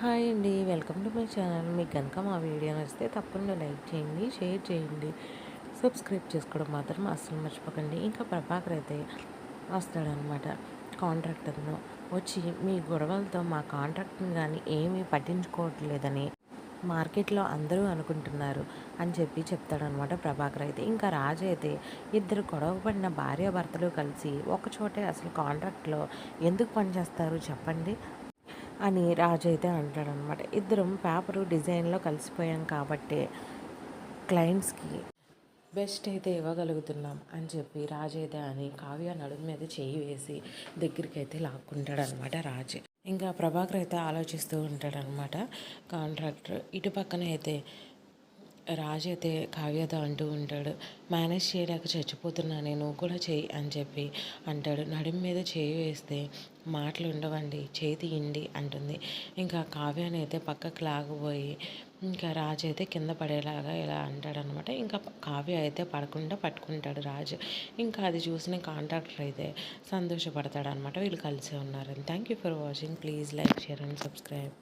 Hi అండి. Welcome to my channel. మీకు కనుక మా వీడియో నచ్చితే తప్పకుండా లైక్ చేయండి, షేర్ చేయండి, సబ్స్క్రైబ్ చేసుకోవడం మాత్రం అస్సలు మర్చిపోకండి. ఇంకా ప్రభాకర్ అయితే వస్తాడనమాట కాంట్రాక్టర్ను. వచ్చి మీ గొడవలతో మా కాంట్రాక్ట్ని కానీ ఏమీ పట్టించుకోవట్లేదని మార్కెట్లో అందరూ అనుకుంటున్నారు అని చెప్తాడనమాట ప్రభాకర్ అయితే. ఇంకా రాజు అయితే ఇద్దరు గొడవ పడిన భార్యాభర్తలు కలిసి ఒకచోటే అసలు కాంట్రాక్ట్లో ఎందుకు పనిచేస్తారు చెప్పండి అని రాజు అయితే అంటాడనమాట. ఇద్దరం పేపరు డిజైన్లో కలిసిపోయాం కాబట్టి క్లయింట్స్కి బెస్ట్ అయితే ఇవ్వగలుగుతున్నాం అని రాజు అయితే అని కావ్య నడుము మీద చేయి వేసి దగ్గరికి అయితే లాక్కుంటాడనమాట రాజు. ఇంకా ప్రభాకర్ అయితే ఆలోచిస్తూ ఉంటాడనమాట. కాంట్రాక్టర్ ఇటు పక్కన అయితే రాజు అయితే కావ్యతో అంటూ ఉంటాడు, మేనేజ్ చేయలేక చచ్చిపోతున్నాను, నువ్వు కూడా చెయ్యి అని అంటాడు. నడుము మీద చేయి వేస్తే మాటలు ఉండవండి, చేయి తీయండి అంటుంది. ఇంకా కావ్యాన్ని అయితే పక్కకు లాగబోయి ఇంకా రాజు అయితే కింద పడేలాగా ఇలా అంటాడనమాట. ఇంకా కావ్య అయితే పడకుండా పట్టుకుంటాడు రాజు. ఇంకా అది చూసిన కాంట్రాక్టర్ అయితే సంతోషపడతాడనమాట. వీళ్ళు కలిసే ఉన్నారని. Thank you for watching. Please like, share and subscribe.